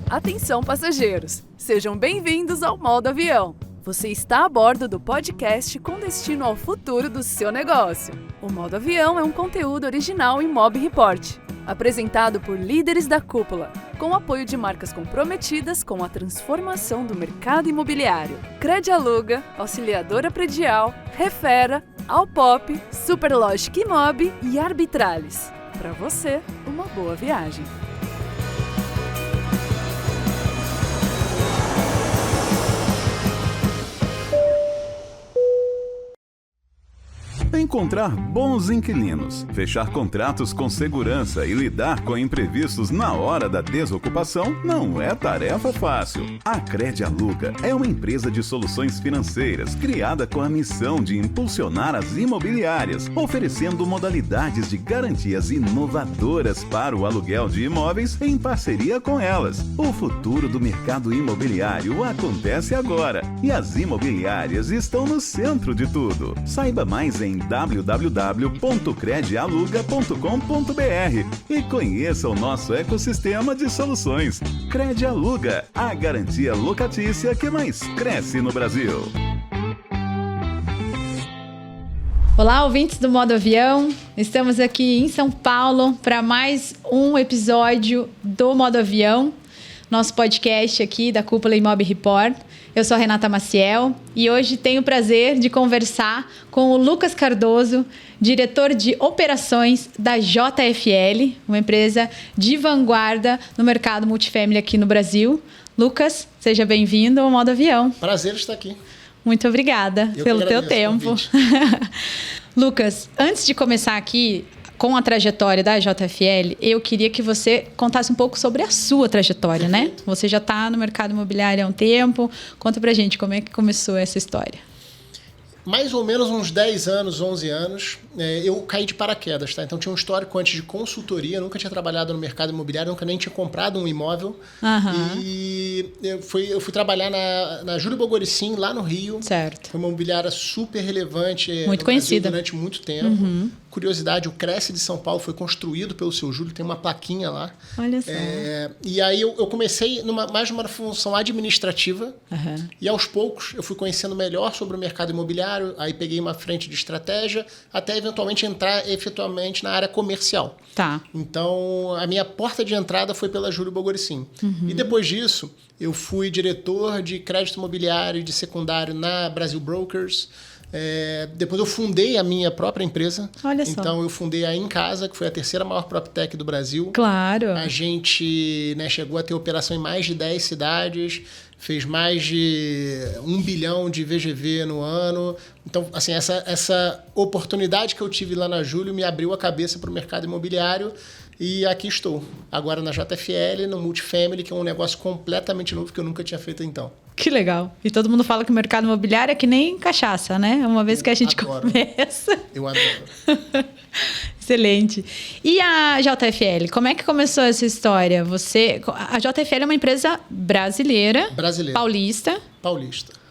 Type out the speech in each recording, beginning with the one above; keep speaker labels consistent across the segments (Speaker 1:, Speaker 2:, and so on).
Speaker 1: Atenção, passageiros! Sejam bem-vindos ao Modo Avião. Você está a bordo do podcast com destino ao futuro do seu negócio. O Modo Avião é um conteúdo original em Mob Report, apresentado por líderes da cúpula, com apoio de marcas comprometidas com a transformação do mercado imobiliário. Credialuga, Auxiliadora Predial, Refera, Alpop, Superlogic Imob e Arbitralis. Para você, uma boa viagem.
Speaker 2: Encontrar bons inquilinos, fechar contratos com segurança e lidar com imprevistos na hora da desocupação não é tarefa fácil. A Credialuga é uma empresa de soluções financeiras criada com a missão de impulsionar as imobiliárias, oferecendo modalidades de garantias inovadoras para o aluguel de imóveis em parceria com elas. O futuro do mercado imobiliário acontece agora e as imobiliárias estão no centro de tudo. Saiba mais em www.credialuga.com.br e conheça o nosso ecossistema de soluções. Credialuga, a garantia locatícia que mais cresce no Brasil.
Speaker 3: Olá, ouvintes do Modo Avião. Estamos aqui em São Paulo para mais um episódio do Modo Avião, nosso podcast aqui da Cúpula Imob Report. Eu sou a Renata Maciel e hoje tenho o prazer de conversar com o Lucas Cardoso, diretor de operações da JFL, uma empresa de vanguarda no mercado multifamily aqui no Brasil. Lucas, seja bem-vindo ao Modo Avião.
Speaker 4: Prazer estar aqui.
Speaker 3: Muito obrigada pelo teu tempo. Lucas, antes de começar aqui com a trajetória da JFL, eu queria que você contasse um pouco sobre a sua trajetória, né? Você já está no mercado imobiliário há um tempo. Conta pra gente como é que começou essa história.
Speaker 4: Mais ou menos uns 10 anos, 11 anos, eu caí de paraquedas, tá? Então tinha um histórico antes de consultoria, nunca tinha trabalhado no mercado imobiliário, nunca nem tinha comprado um imóvel. Uhum. E eu fui trabalhar na Júlio Bogoricin, lá no Rio.
Speaker 3: Certo.
Speaker 4: Foi uma imobiliária super relevante
Speaker 3: muito conhecida
Speaker 4: durante muito tempo. Uhum. Curiosidade, o Cresce de São Paulo foi construído pelo seu Júlio, tem uma plaquinha lá.
Speaker 3: Olha só.
Speaker 4: E aí eu comecei mais numa função administrativa.
Speaker 3: Uhum.
Speaker 4: E aos poucos eu fui conhecendo melhor sobre o mercado imobiliário, aí peguei uma frente de estratégia, até eventualmente entrar efetivamente na área comercial.
Speaker 3: Tá.
Speaker 4: Então, a minha porta de entrada foi pela Júlio Bogoricin. Uhum. E depois disso, eu fui diretor de crédito imobiliário de secundário na Brasil Brokers. Depois eu fundei a minha própria empresa.
Speaker 3: Olha só.
Speaker 4: Então eu fundei a Em Casa, que foi a terceira maior PropTech do Brasil.
Speaker 3: Claro.
Speaker 4: A gente chegou a ter operação em mais de 10 cidades, fez mais de 1 bilhão de VGV no ano. Então, assim, essa oportunidade que eu tive lá na Júlio me abriu a cabeça para o mercado imobiliário. E aqui estou, agora na JFL, no Multifamily, que é um negócio completamente novo que eu nunca tinha feito então.
Speaker 3: Que legal. E todo mundo fala que o mercado imobiliário é que nem cachaça, né? Uma vez que a gente começa...
Speaker 4: Eu adoro.
Speaker 3: Excelente. E a JFL, como é que começou essa história? A JFL é uma empresa brasileira. Paulista.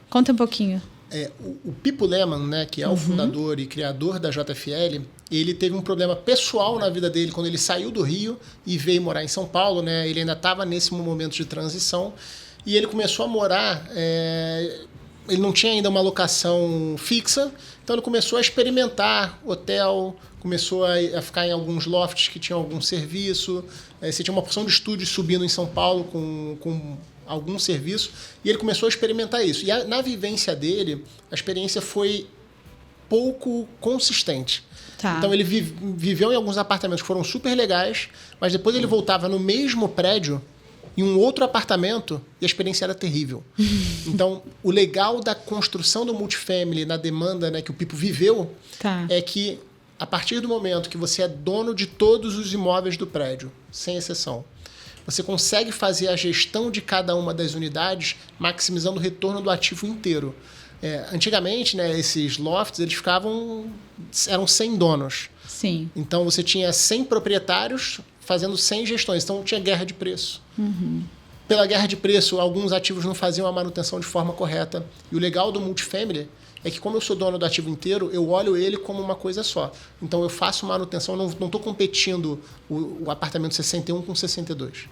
Speaker 3: Conta um pouquinho.
Speaker 4: O Pipo Leman, né, que é o fundador e criador da JFL, ele teve um problema pessoal na vida dele quando ele saiu do Rio e veio morar em São Paulo, né? Ele ainda estava nesse momento de transição e ele começou a morar... Ele não tinha ainda uma locação fixa, então ele começou a experimentar hotel, começou a ficar em alguns lofts que tinham algum serviço. Você tinha uma porção de estúdios subindo em São Paulo com algum serviço, e ele começou a experimentar isso. E na vivência dele, a experiência foi pouco consistente.
Speaker 3: Tá.
Speaker 4: Então ele viveu em alguns apartamentos que foram super legais, mas depois ele voltava no mesmo prédio, em um outro apartamento, e a experiência era terrível. Então, o legal da construção do multifamily na demanda, né, que o Pipo viveu, é que a partir do momento que você é dono de todos os imóveis do prédio, sem exceção, você consegue fazer a gestão de cada uma das unidades, maximizando o retorno do ativo inteiro. Antigamente, né, esses lofts eram 100 donos.
Speaker 3: Sim.
Speaker 4: Então, você tinha 100 proprietários fazendo 100 gestões. Então, tinha guerra de preço.
Speaker 3: Uhum.
Speaker 4: Pela guerra de preço, alguns ativos não faziam a manutenção de forma correta. E o legal do multifamily é que, como eu sou dono do ativo inteiro, eu olho ele como uma coisa só. Então, eu faço manutenção, não estou competindo o apartamento 61 com 62.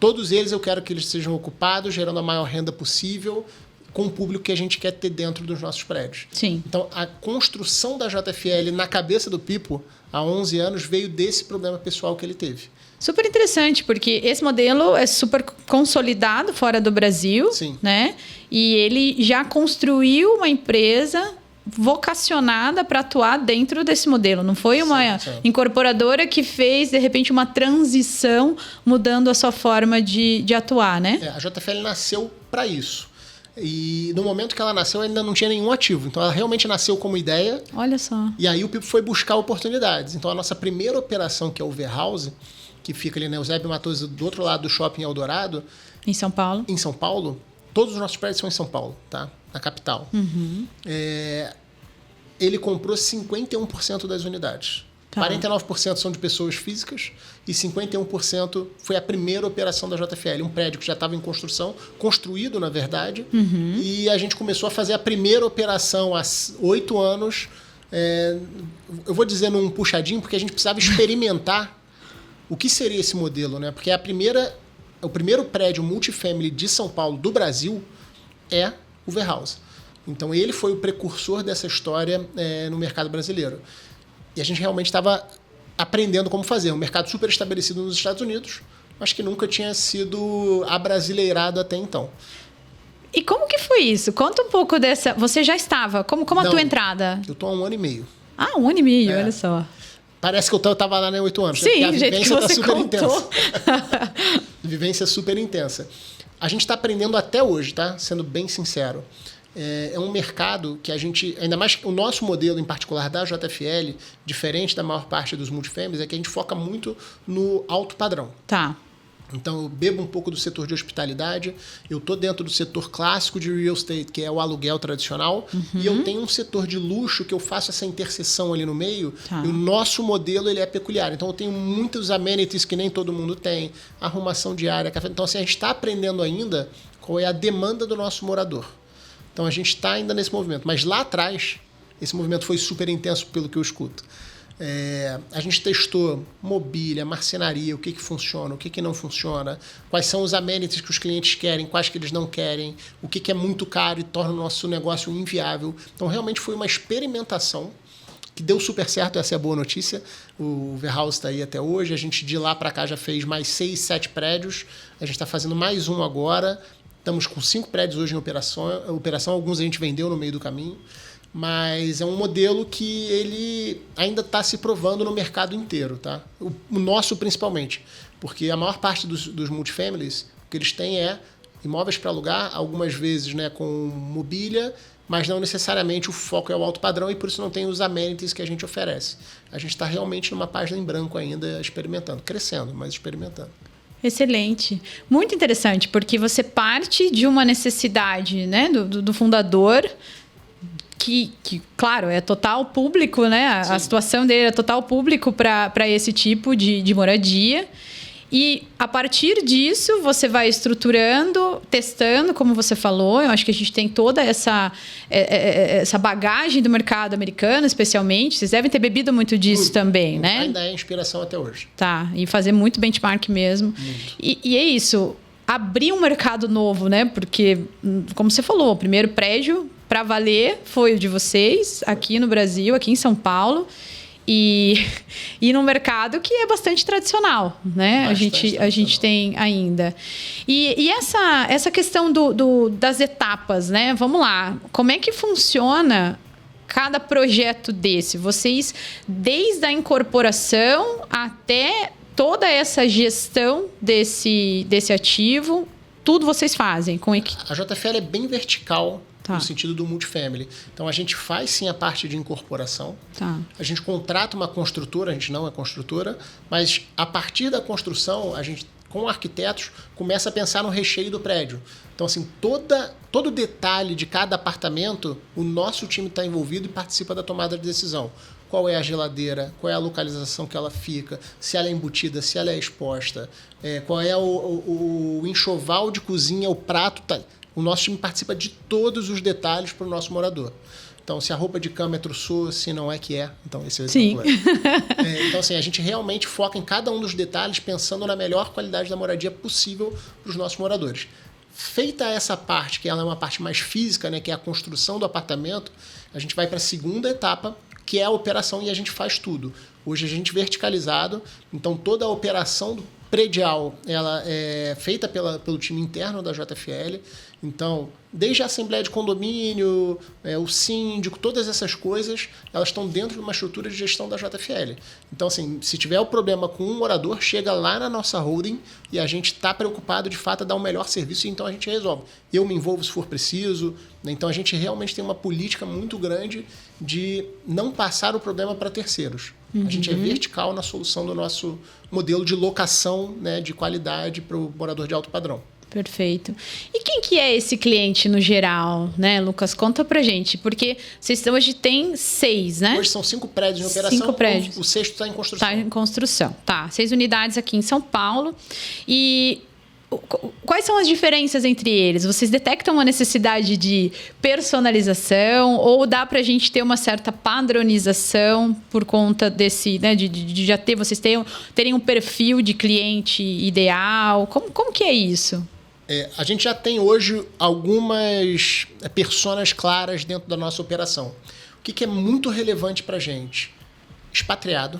Speaker 4: todos eles eu quero que eles sejam ocupados, gerando a maior renda possível, com o público que a gente quer ter dentro dos nossos prédios.
Speaker 3: Sim.
Speaker 4: Então, a construção da JFL na cabeça do Pipo, há 11 anos, veio desse problema pessoal que ele teve.
Speaker 3: Super interessante, porque esse modelo é super consolidado fora do Brasil,
Speaker 4: Sim.
Speaker 3: né? E ele já construiu uma empresa vocacionada para atuar dentro desse modelo. Não foi uma incorporadora que fez, de repente, uma transição mudando a sua forma de atuar, né?
Speaker 4: A JFL nasceu para isso. E no momento que ela nasceu, ainda não tinha nenhum ativo. Então, ela realmente nasceu como ideia.
Speaker 3: Olha só.
Speaker 4: E aí o Pipo foi buscar oportunidades. Então, a nossa primeira operação, que é o Warehouse, que fica ali na Eusébio Matoso, do outro lado do shopping Eldorado.
Speaker 3: Em São Paulo.
Speaker 4: Em São Paulo. Todos os nossos prédios são em São Paulo, tá? Na capital.
Speaker 3: Uhum.
Speaker 4: Ele comprou 51% das unidades.
Speaker 3: Tá.
Speaker 4: 49% são de pessoas físicas e 51% foi a primeira operação da JFL. Um prédio que já estava em construção, construído, na verdade.
Speaker 3: Uhum.
Speaker 4: E a gente começou a fazer a primeira operação há 8 anos. Eu vou dizer num puxadinho, porque a gente precisava experimentar o que seria esse modelo, né? Porque o primeiro prédio multifamily de São Paulo, do Brasil, é o Warehouse. Então, ele foi o precursor dessa história no mercado brasileiro. E a gente realmente estava aprendendo como fazer. Um mercado super estabelecido nos Estados Unidos, mas que nunca tinha sido abrasileirado até então. E
Speaker 3: como que foi isso? Conta um pouco dessa... Você já estava? Como a tua entrada?
Speaker 4: Eu estou há 1 ano e meio.
Speaker 3: Ah, 1 ano e meio, olha só.
Speaker 4: Parece que eu estava lá, né, 8 anos.
Speaker 3: Sim,
Speaker 4: a vivência está super intensa.
Speaker 3: A
Speaker 4: vivência super intensa. A gente está aprendendo até hoje, tá? Sendo bem sincero. É um mercado que a gente... Ainda mais o nosso modelo, em particular, da JFL, diferente da maior parte dos multifamilies, é que a gente foca muito no alto padrão.
Speaker 3: Tá.
Speaker 4: Então, eu bebo um pouco do setor de hospitalidade, eu estou dentro do setor clássico de real estate, que é o aluguel tradicional, e eu tenho um setor de luxo que eu faço essa interseção ali no meio, e o nosso modelo ele é peculiar. Então, eu tenho muitos amenities que nem todo mundo tem, arrumação diária, café. Então, assim, a gente está aprendendo ainda qual é a demanda do nosso morador. Então, a gente está ainda nesse movimento. Mas lá atrás, esse movimento foi super intenso pelo que eu escuto. A gente testou mobília, marcenaria, o que funciona, o que não funciona, quais são os amenities que os clientes querem, quais que eles não querem, o que é muito caro e torna o nosso negócio inviável. Então, realmente foi uma experimentação que deu super certo, essa é a boa notícia. O Warehouse está aí até hoje. A gente, de lá para cá, já fez mais 6, 7 prédios. A gente está fazendo mais um agora. Estamos com 5 prédios hoje em operação. Alguns a gente vendeu no meio do caminho. Mas é um modelo que ele ainda está se provando no mercado inteiro. Tá? O nosso, principalmente. Porque a maior parte dos multifamilies, o que eles têm é imóveis para alugar, algumas vezes, né, com mobília, mas não necessariamente o foco é o alto padrão e por isso não tem os amenities que a gente oferece. A gente está realmente numa página em branco ainda, experimentando. Crescendo, mas experimentando.
Speaker 3: Excelente. Muito interessante, porque você parte de uma necessidade, né, do fundador, que, claro, é total público, né? A situação dele é total público para esse tipo de moradia. E, a partir disso, você vai estruturando, testando, como você falou. Eu acho que a gente tem toda essa bagagem do mercado americano, especialmente. Vocês devem ter bebido muito disso também, né?
Speaker 4: Ainda é inspiração até hoje.
Speaker 3: Tá, e fazer muito benchmark mesmo. E é isso, abrir um mercado novo, né? Porque, como você falou, o primeiro prédio para valer foi o de vocês, aqui no Brasil, aqui em São Paulo. E num mercado que é bastante tradicional, né? A gente tem ainda. E essa questão das etapas, né? Vamos lá. Como é que funciona cada projeto desse? Vocês, desde a incorporação até toda essa gestão desse ativo, tudo vocês fazem com equipe?
Speaker 4: A JFL é bem vertical. No sentido do multifamily. Então, a gente faz, sim, a parte de incorporação. A gente contrata uma construtora, a gente não é construtora, mas a partir da construção, a gente, com arquitetos, começa a pensar no recheio do prédio. Então, assim, todo detalhe de cada apartamento, o nosso time está envolvido e participa da tomada de decisão. Qual é a geladeira, qual é a localização que ela fica, se ela é embutida, se ela é exposta, qual é o enxoval de cozinha, o prato... O nosso time participa de todos os detalhes para o nosso morador. Então, Então, se a roupa de cama é trussô, se não é que é. Então, esse é o
Speaker 3: Sim.
Speaker 4: Então, assim, a gente realmente foca em cada um dos detalhes, pensando na melhor qualidade da moradia possível para os nossos moradores. Feita essa parte, que ela é uma parte mais física, né, que é a construção do apartamento, a gente vai para a segunda etapa, que é a operação, e a gente faz tudo. Hoje a gente verticalizado, então toda a operação do predial ela é feita pelo time interno da JFL. Então, desde a assembleia de condomínio, o síndico, todas essas coisas, elas estão dentro de uma estrutura de gestão da JFL. Então, assim, se tiver o problema com um morador, chega lá na nossa holding e a gente está preocupado, de fato, a dar um melhor serviço, e então a gente resolve. Eu me envolvo se for preciso. Então, a gente realmente tem uma política muito grande de não passar o problema para terceiros. A gente é vertical na solução do nosso modelo de locação, né, de qualidade para o morador de alto padrão.
Speaker 3: Perfeito. E quem que é esse cliente no geral, né, Lucas? Conta pra gente, porque vocês hoje tem 6, né?
Speaker 4: Hoje são 5 prédios em operação.
Speaker 3: 5 prédios.
Speaker 4: O 6º está em construção.
Speaker 3: Está em construção, tá. 6 unidades aqui em São Paulo. E quais são as diferenças entre eles? Vocês detectam uma necessidade de personalização ou dá pra gente ter uma certa padronização por conta desse, né, de já ter, vocês terem um perfil de cliente ideal? Como que é isso?
Speaker 4: A gente já tem hoje algumas personas claras dentro da nossa operação. O que é muito relevante para a gente? Expatriado.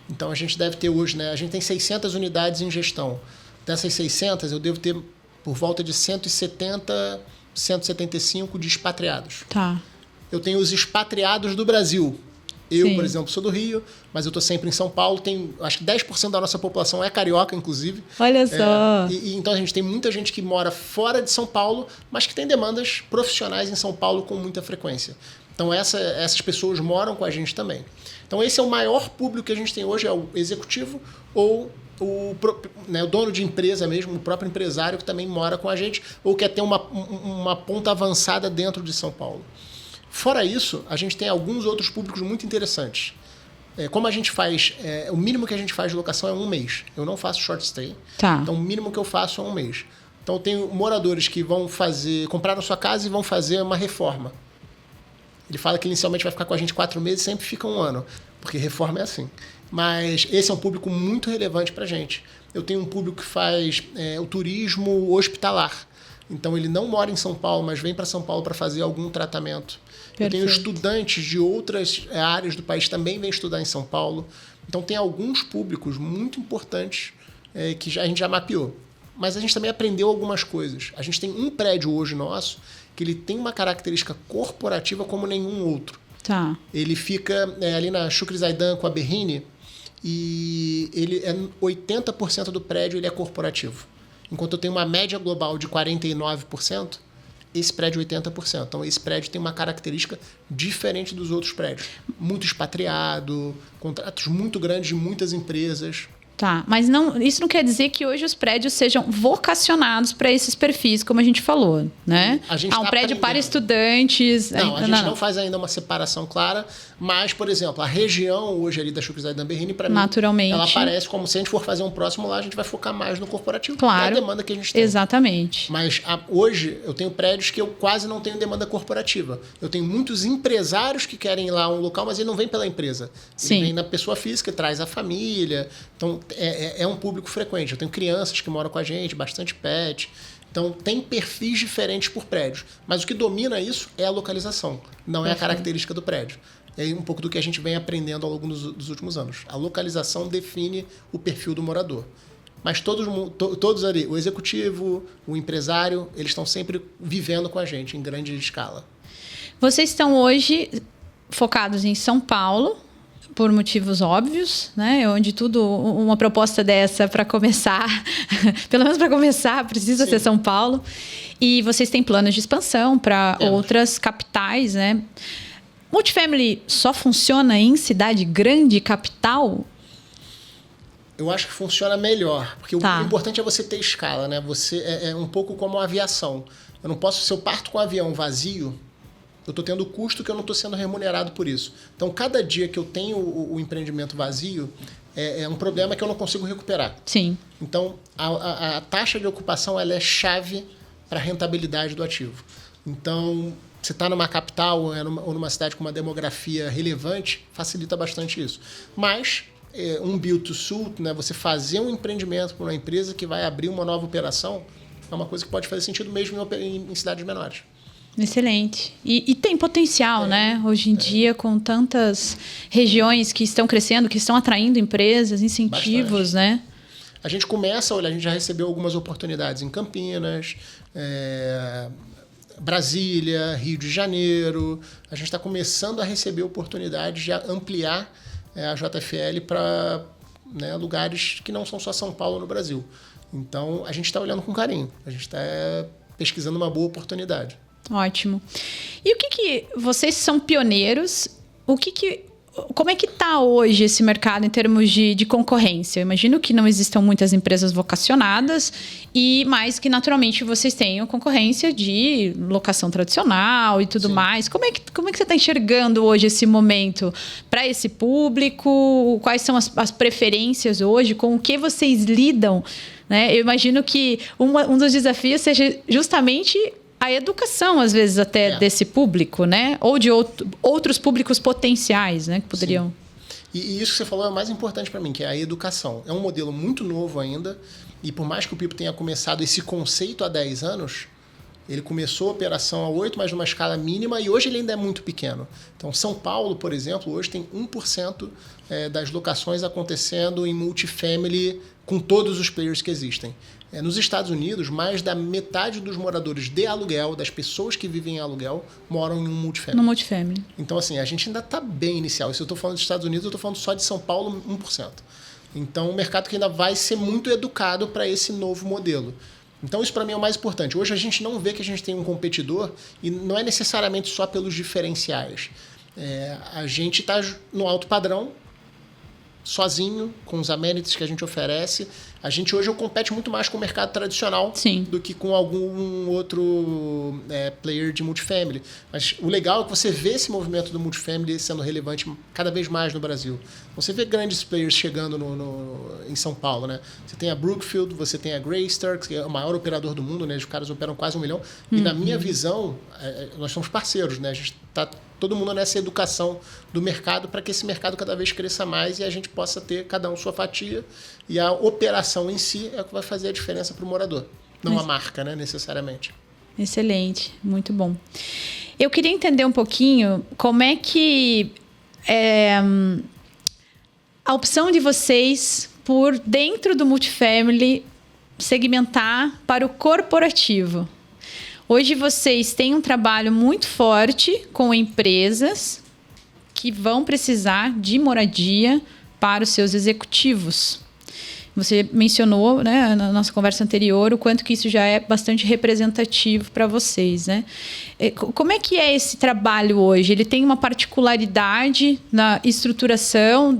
Speaker 4: Então, a gente deve ter hoje, né? A gente tem 600 unidades em gestão. Dessas 600, eu devo ter por volta de 170, 175 de expatriados.
Speaker 3: Tá.
Speaker 4: Eu tenho os expatriados do Brasil. Eu,
Speaker 3: Sim.
Speaker 4: por exemplo, sou do Rio, mas eu estou sempre em São Paulo. Acho que 10% da nossa população é carioca, inclusive.
Speaker 3: Olha só.
Speaker 4: Então, a gente tem muita gente que mora fora de São Paulo, mas que tem demandas profissionais em São Paulo com muita frequência. Então, essas pessoas moram com a gente também. Então, esse é o maior público que a gente tem hoje, é o executivo ou o dono de empresa mesmo, o próprio empresário que também mora com a gente ou quer ter uma ponta avançada dentro de São Paulo. Fora isso, a gente tem alguns outros públicos muito interessantes. Como a gente faz, o mínimo que a gente faz de locação é 1 mês. Eu não faço short stay.
Speaker 3: Tá.
Speaker 4: Então, o mínimo que eu faço é 1 mês. Então, eu tenho moradores que vão comprar a sua casa e vão fazer uma reforma. Ele fala que inicialmente vai ficar com a gente 4 meses, sempre fica 1 ano, porque reforma é assim. Mas esse é um público muito relevante para a gente. Eu tenho um público que faz o turismo hospitalar. Então, ele não mora em São Paulo, mas vem para São Paulo para fazer algum tratamento. Perfeito. Eu tenho estudantes de outras áreas do país também vêm estudar em São Paulo. Então, tem alguns públicos muito importantes que a gente já mapeou. Mas a gente também aprendeu algumas coisas. A gente tem um prédio hoje nosso que ele tem uma característica corporativa como nenhum outro.
Speaker 3: Tá.
Speaker 4: Ele fica ali na Shukri Zaidan com a Berrini e 80% do prédio ele é corporativo. Enquanto eu tenho uma média global de 49%, esse prédio é 80%. Então, esse prédio tem uma característica diferente dos outros prédios. Muito expatriado, contratos muito grandes de muitas empresas.
Speaker 3: Tá, mas isso não quer dizer que hoje os prédios sejam vocacionados para esses perfis, como a gente falou, né? Um prédio para estudantes...
Speaker 4: Não, a gente não faz ainda uma separação clara, mas, por exemplo, a região hoje ali da Shukri Zaidan Berrini, para mim,
Speaker 3: naturalmente,
Speaker 4: ela aparece como se a gente for fazer um próximo lá, a gente vai focar mais no corporativo,
Speaker 3: claro,
Speaker 4: que é a demanda que a gente tem.
Speaker 3: Exatamente.
Speaker 4: Mas hoje eu tenho prédios que eu quase não tenho demanda corporativa. Eu tenho muitos empresários que querem ir lá a um local, mas ele não vem pela empresa. Ele vem na pessoa física, traz a família. Então, é um público frequente. Eu tenho crianças que moram com a gente, bastante pet. Então, tem perfis diferentes por prédios. Mas o que domina isso é a localização, não é a característica do prédio. É um pouco do que a gente vem aprendendo ao longo dos últimos anos. A localização define o perfil do morador. Mas todos ali, o executivo, o empresário, eles estão sempre vivendo com a gente em grande escala.
Speaker 3: Vocês estão hoje focados em São Paulo, por motivos óbvios, né? Onde uma proposta dessa para começar, pelo menos para começar, precisa ser São Paulo. E vocês têm planos de expansão para outras capitais, né? Multifamily só funciona em cidade grande, capital?
Speaker 4: Eu acho que funciona melhor, porque o importante é você ter escala, né? Você é um pouco como a aviação. Eu não posso, se eu parto com um avião vazio, eu estou tendo custo que eu não estou sendo remunerado por isso. Então, cada dia que eu tenho o empreendimento vazio, é um problema que eu não consigo recuperar.
Speaker 3: Sim.
Speaker 4: Então, a taxa de ocupação ela é chave para a rentabilidade do ativo. Então, você está numa capital ou numa cidade com uma demografia relevante, facilita bastante isso. Mas um build to suit, né, você fazer um empreendimento para uma empresa que vai abrir uma nova operação, é uma coisa que pode fazer sentido mesmo em cidades menores.
Speaker 3: Excelente. E tem potencial, né? Hoje em dia, com tantas regiões que estão crescendo, que estão atraindo empresas, incentivos, né?
Speaker 4: A gente começa a olhar, a gente já recebeu algumas oportunidades em Campinas, Brasília, Rio de Janeiro. A gente está começando a receber oportunidades de ampliar a JFL para, né, lugares que não são só São Paulo no Brasil. Então, a gente está olhando com carinho. A gente está pesquisando uma boa oportunidade.
Speaker 3: Ótimo. E o que vocês são pioneiros, como é que está hoje esse mercado em termos de concorrência? Eu imagino que não existam muitas empresas vocacionadas, mas que naturalmente vocês tenham concorrência de locação tradicional e tudo mais. Como é que você está enxergando hoje esse momento para esse público? Quais são as preferências hoje? Com o que vocês lidam? Né? Eu imagino que um dos desafios seja justamente a educação, às vezes, até desse público, né? Ou de outros públicos potenciais, né? Que poderiam...
Speaker 4: E isso que você falou é o mais importante para mim, que é a educação. É um modelo muito novo ainda, e por mais que o Pipo tenha começado esse conceito há 10 anos, ele começou a operação a 8, mas numa escala mínima, e hoje ele ainda é muito pequeno. Então, São Paulo, por exemplo, hoje tem 1% das locações acontecendo em multifamily com todos os players que existem. Nos Estados Unidos, mais da metade dos moradores de aluguel, das pessoas que vivem em aluguel, moram em um multifamily.
Speaker 3: No multifamily.
Speaker 4: Então, assim, a gente ainda está bem inicial. Se eu estou falando dos Estados Unidos, eu estou falando só de São Paulo, 1%. Então, um mercado que ainda vai ser muito educado para esse novo modelo. Então, isso para mim é o mais importante. Hoje a gente não vê que a gente tem um competidor, e não é necessariamente só pelos diferenciais. A gente está no alto padrão, sozinho, com os amenities que a gente oferece. A gente hoje compete muito mais com o mercado tradicional do que com algum outro player de multifamily. Mas o legal é que você vê esse movimento do multifamily sendo relevante cada vez mais no Brasil. Você vê grandes players chegando em São Paulo, né? Você tem a Brookfield, você tem a Greystar, que é o maior operador do mundo, né? Os caras operam quase 1 milhão. E na minha visão, nós somos parceiros, né? A gente está todo mundo nessa educação do mercado para que esse mercado cada vez cresça mais e a gente possa ter cada um sua fatia. E a operação em si é o que vai fazer a diferença para o morador, não a marca, né, necessariamente.
Speaker 3: Excelente, muito bom. Eu queria entender um pouquinho como é que a opção de vocês por dentro do multifamily segmentar para o corporativo. Hoje vocês têm um trabalho muito forte com empresas que vão precisar de moradia para os seus executivos. Você mencionou, né, na nossa conversa anterior, o quanto que isso já é bastante representativo para vocês, né? Como é que é esse trabalho hoje? Ele tem uma particularidade na estruturação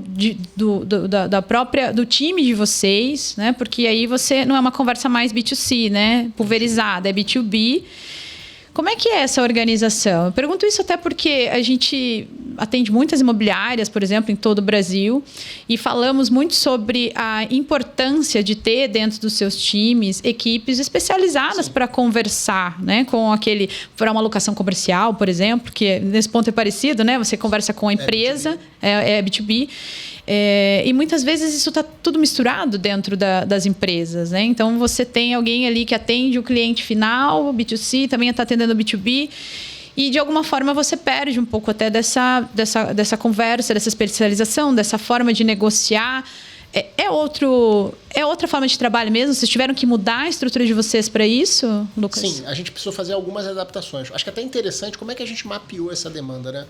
Speaker 3: do time de vocês, né? Porque aí você não é uma conversa mais B2C, né? Pulverizada, é B2B. Como é que é essa organização? Eu pergunto isso até porque a gente atende muitas imobiliárias, por exemplo, em todo o Brasil, e falamos muito sobre a importância de ter dentro dos seus times equipes especializadas para conversar, né, com para uma locação comercial, por exemplo, que nesse ponto é parecido, né? Você conversa com a empresa, é B2B. E muitas vezes isso está tudo misturado dentro das empresas, né? Então, você tem alguém ali que atende o cliente final, o B2C, também está atendendo o B2B, e de alguma forma você perde um pouco até dessa conversa, dessa especialização, dessa forma de negociar. É outra forma de trabalho mesmo? Vocês tiveram que mudar a estrutura de vocês para isso, Lucas?
Speaker 4: Sim, a gente precisou fazer algumas adaptações. Acho que é até interessante como é que a gente mapeou essa demanda, né?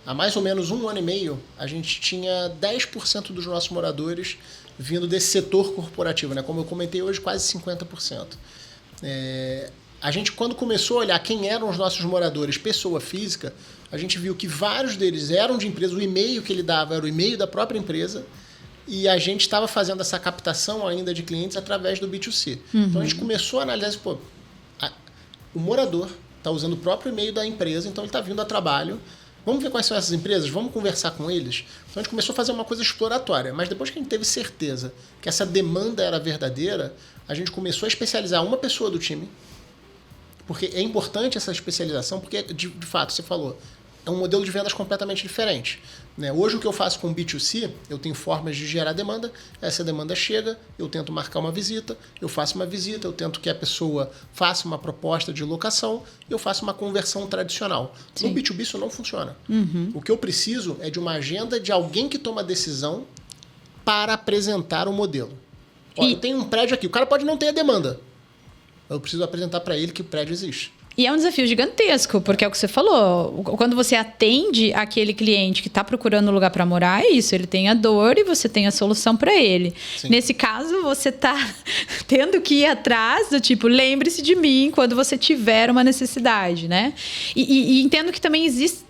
Speaker 4: Há mais ou menos 1 ano e meio, a gente tinha 10% dos nossos moradores vindo desse setor corporativo, né? Como eu comentei hoje, quase 50%. A gente, quando começou a olhar quem eram os nossos moradores, pessoa física, a gente viu que vários deles eram de empresa, o e-mail que ele dava era o e-mail da própria empresa, e a gente estava fazendo essa captação ainda de clientes através do B2C. Então a gente começou a analisar, o morador está usando o próprio e-mail da empresa, então ele está vindo a trabalho. Vamos ver quais são essas empresas, vamos conversar com eles. Então a gente começou a fazer uma coisa exploratória, mas depois que a gente teve certeza que essa demanda era verdadeira, a gente começou a especializar uma pessoa do time Porque é importante essa especialização, porque, de fato, você falou, é um modelo de vendas completamente diferente. Né? Hoje, o que eu faço com B2C, eu tenho formas de gerar demanda, essa demanda chega, eu tento marcar uma visita, eu faço uma visita, eu tento que a pessoa faça uma proposta de locação, eu faço uma conversão tradicional.
Speaker 3: Sim.
Speaker 4: No B2B isso não funciona. O que eu preciso é de uma agenda de alguém que toma decisão para apresentar o modelo. Ó, eu tenho um prédio aqui, o cara pode não ter a demanda. Eu preciso apresentar para ele que o prédio existe.
Speaker 3: E é um desafio gigantesco, porque é o que você falou. Quando você atende aquele cliente que está procurando um lugar para morar, é isso. Ele tem a dor e você tem a solução para ele.
Speaker 4: Sim.
Speaker 3: Nesse caso, você está tendo que ir atrás do tipo, lembre-se de mim quando você tiver uma necessidade, né? E entendo que também existem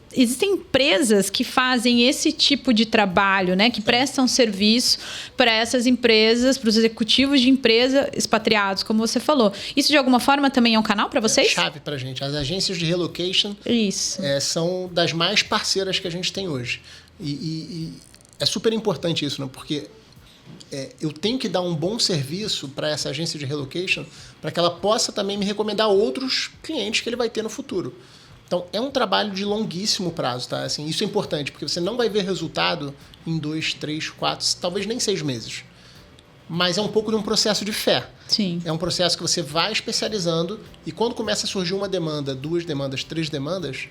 Speaker 3: empresas que fazem esse tipo de trabalho, né? Que prestam serviço para essas empresas, para os executivos de empresa expatriados, como você falou. Isso, de alguma forma, também é um canal para vocês?
Speaker 4: É chave para a gente. As agências de relocation são das mais parceiras que a gente tem hoje. E é super importante isso, né? Porque eu tenho que dar um bom serviço para essa agência de relocation para que ela possa também me recomendar outros clientes que ele vai ter no futuro. Então, é um trabalho de longuíssimo prazo, tá? Assim, isso é importante, porque você não vai ver resultado em 2, 3, 4, talvez nem 6 meses. Mas é um pouco de um processo de fé.
Speaker 3: Sim.
Speaker 4: É um processo que você vai especializando e quando começa a surgir uma demanda, 2 demandas, 3 demandas,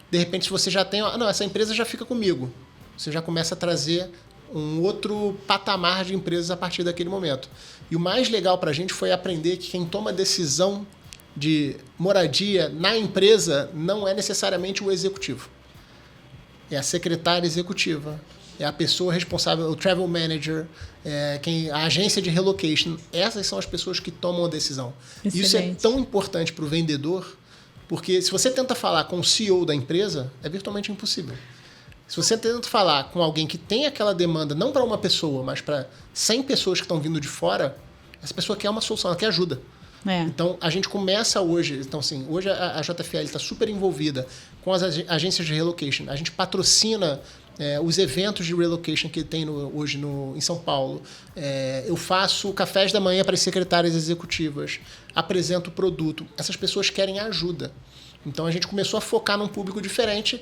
Speaker 4: de repente, se você já tem... não, essa empresa já fica comigo. Você já começa a trazer um outro patamar de empresas a partir daquele momento. E o mais legal para a gente foi aprender que quem toma decisão de moradia na empresa não é necessariamente o executivo. É a secretária executiva, é a pessoa responsável, o travel manager, a agência de relocation. Essas são as pessoas que tomam a decisão.
Speaker 3: Excelente.
Speaker 4: Isso é tão importante para o vendedor, porque se você tenta falar com o CEO da empresa, é virtualmente impossível. Se você tenta falar com alguém que tem aquela demanda, não para uma pessoa, mas para 100 pessoas que estão vindo de fora, essa pessoa quer uma solução, ela quer ajuda. Então, a gente começa hoje... Então, assim, hoje a JFL está super envolvida com as agências de relocation. A gente patrocina os eventos de relocation que tem hoje em São Paulo. Eu faço cafés da manhã para as secretárias executivas. Apresento o produto. Essas pessoas querem ajuda. Então, a gente começou a focar num público diferente.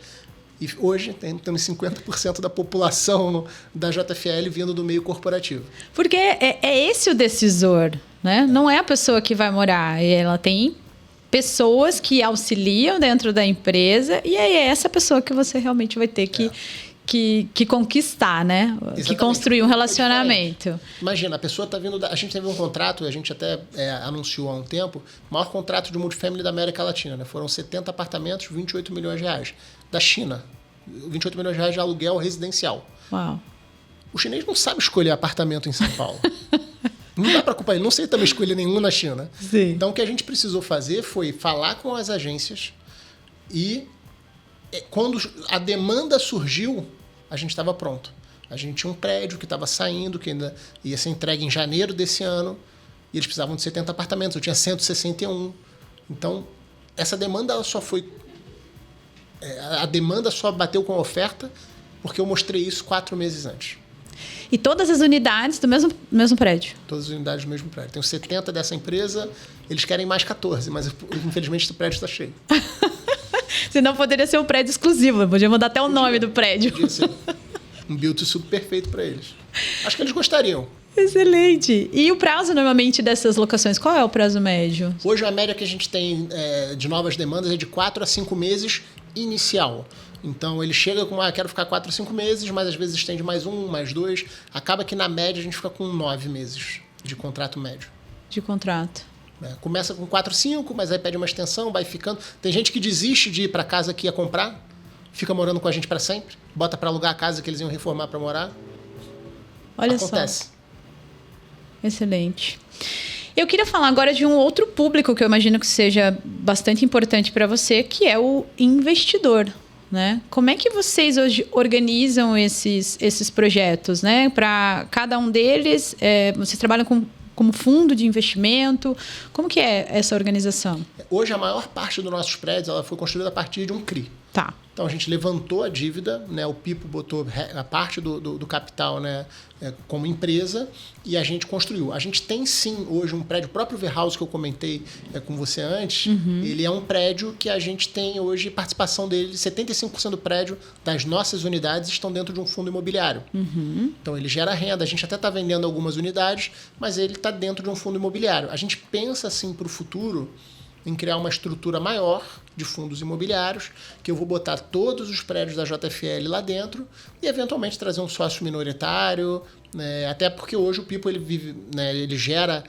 Speaker 4: E hoje temos 50% da população da JFL vindo do meio corporativo.
Speaker 3: Porque é esse o decisor, né? Não é a pessoa que vai morar. Ela tem pessoas que auxiliam dentro da empresa e é essa pessoa que você realmente vai ter que conquistar, né? Exatamente. Que construir um relacionamento.
Speaker 4: Imagina, a pessoa está vindo... A gente teve um contrato, a gente até anunciou há um tempo, o maior contrato de multifamily da América Latina. Né? Foram 70 apartamentos, 28 milhões de reais. Da China. 28 milhões de reais de aluguel residencial.
Speaker 3: Uau.
Speaker 4: O chinês não sabe escolher apartamento em São Paulo. Não dá para culpar ele, não sei também escolher nenhum na China.
Speaker 3: Sim.
Speaker 4: Então, o que a gente precisou fazer foi falar com as agências e quando a demanda surgiu, a gente estava pronto. A gente tinha um prédio que estava saindo, que ainda ia ser entregue em janeiro desse ano, e eles precisavam de 70 apartamentos. Eu tinha 161. Então, essa demanda ela só foi... A demanda só bateu com a oferta porque eu mostrei isso 4 meses antes.
Speaker 3: E todas as unidades do mesmo prédio?
Speaker 4: Todas as unidades do mesmo prédio. Tenho 70 dessa empresa, eles querem mais 14, mas infelizmente o prédio está cheio.
Speaker 3: Senão poderia ser um prédio exclusivo, podia mudar até o nome do prédio.
Speaker 4: Podia ser um build-to-suit perfeito para eles. Acho que eles gostariam.
Speaker 3: Excelente. E o prazo, normalmente, dessas locações? Qual é o prazo médio?
Speaker 4: Hoje, a média que a gente tem de novas demandas é de 4 a 5 meses inicial. Então, ele chega com, quero ficar 4 a 5 meses, mas às vezes estende mais 1, mais 2. Acaba que, na média, a gente fica com 9 meses de contrato médio.
Speaker 3: De contrato.
Speaker 4: Começa com 4, 5, mas aí pede uma extensão, vai ficando. Tem gente que desiste de ir para casa que ia comprar, fica morando com a gente para sempre, bota para alugar a casa que eles iam reformar para morar.
Speaker 3: Olha
Speaker 4: Acontece.
Speaker 3: Só. Excelente. Eu queria falar agora de um outro público que eu imagino que seja bastante importante para você, que é o investidor, né? Como é que vocês hoje organizam esses projetos, né? Para cada um deles, vocês trabalham como fundo de investimento? Como que é essa organização?
Speaker 4: Hoje, a maior parte dos nossos prédios ela foi construída a partir de um CRI.
Speaker 3: Tá.
Speaker 4: Então, a gente levantou a dívida, né? O Pipo botou a parte do capital, né? Como empresa, e a gente construiu. A gente tem, sim, hoje um prédio, o próprio warehouse que eu comentei com você antes, ele é um prédio que a gente tem hoje participação dele, 75% do prédio das nossas unidades estão dentro de um fundo imobiliário. Então, ele gera renda, a gente até está vendendo algumas unidades, mas ele está dentro de um fundo imobiliário. A gente pensa, assim, para o futuro, em criar uma estrutura maior de fundos imobiliários, que eu vou botar todos os prédios da JFL lá dentro e, eventualmente, trazer um sócio minoritário, né? Até porque hoje o Pipo ele vive, né? Ele gera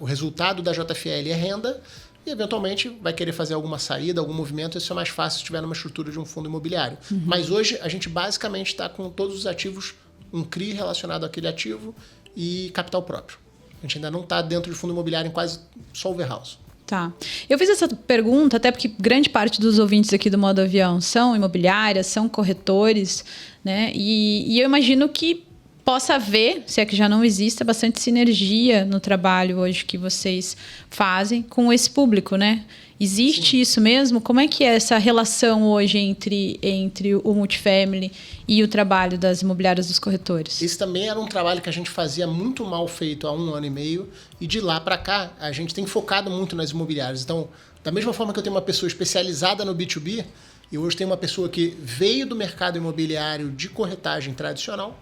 Speaker 4: o resultado da JFL é renda e, eventualmente, vai querer fazer alguma saída, algum movimento. Isso é mais fácil se estiver numa estrutura de um fundo imobiliário. Mas hoje a gente basicamente está com todos os ativos, um CRI relacionado àquele ativo e capital próprio. A gente ainda não está dentro de fundo imobiliário em quase só o warehouse.
Speaker 3: Tá. Eu fiz essa pergunta até porque grande parte dos ouvintes aqui do Modo Avião são imobiliárias, são corretores, né? E eu imagino que possa haver, se é que já não exista, bastante sinergia no trabalho hoje que vocês fazem com esse público, né? Existe isso mesmo? Como é que é essa relação hoje entre o multifamily e o trabalho das imobiliárias dos corretores?
Speaker 4: Esse também era um trabalho que a gente fazia muito mal feito há 1 ano e meio, e de lá para cá a gente tem focado muito nas imobiliárias. Então, da mesma forma que eu tenho uma pessoa especializada no B2B, eu hoje tenho uma pessoa que veio do mercado imobiliário de corretagem tradicional,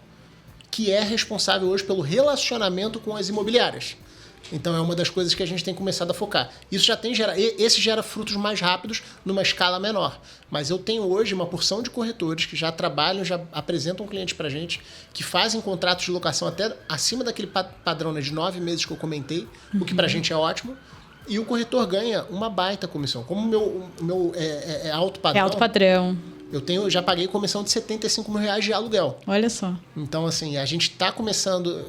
Speaker 4: que é responsável hoje pelo relacionamento com as imobiliárias. Então, é uma das coisas que a gente tem começado a focar. Isso já esse gera frutos mais rápidos numa escala menor. Mas eu tenho hoje uma porção de corretores que já trabalham, já apresentam clientes para a gente, que fazem contratos de locação até acima daquele padrão, né, de 9 meses que eu comentei, o que para a gente é ótimo. E o corretor ganha uma baita comissão. Como o meu é alto padrão.
Speaker 3: É alto padrão.
Speaker 4: Eu já paguei comissão de R$75 mil de aluguel.
Speaker 3: Olha só.
Speaker 4: Então, assim, a gente está começando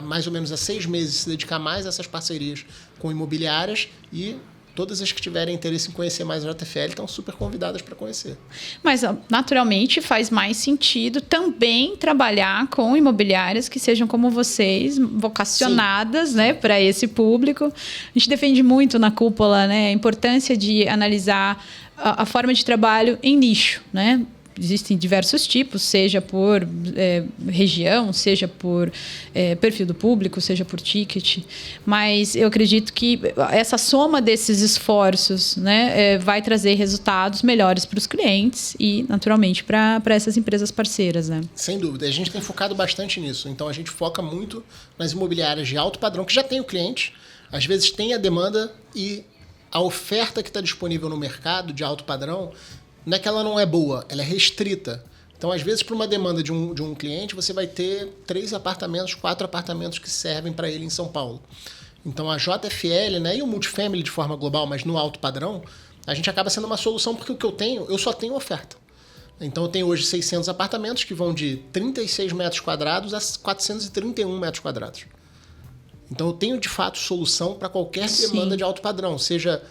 Speaker 4: mais ou menos há 6 meses se dedicar mais a essas parcerias com imobiliárias e todas as que tiverem interesse em conhecer mais a JFL estão super convidadas para conhecer.
Speaker 3: Mas, naturalmente, faz mais sentido também trabalhar com imobiliárias que sejam como vocês, vocacionadas, né, para esse público. A gente defende muito na Cúpula, né, a importância de analisar a forma de trabalho em nicho, né? Existem diversos tipos, seja por região, seja por perfil do público, seja por ticket. Mas eu acredito que essa soma desses esforços, né, vai trazer resultados melhores para os clientes e, naturalmente, para essas empresas parceiras, né?
Speaker 4: Sem dúvida. A gente tem focado bastante nisso. Então, a gente foca muito nas imobiliárias de alto padrão, que já tem o cliente, às vezes tem a demanda e a oferta que está disponível no mercado de alto padrão, não é que ela não é boa, ela é restrita. Então, às vezes, para uma demanda de um cliente, você vai ter 3 apartamentos, 4 apartamentos que servem para ele em São Paulo. Então, a JFL, né, e o multifamily de forma global, mas no alto padrão, a gente acaba sendo uma solução porque o que eu só tenho oferta. Então, eu tenho hoje 600 apartamentos que vão de 36 metros quadrados a 431 metros quadrados. Então, eu tenho, de fato, solução para qualquer demanda de alto padrão. Seja,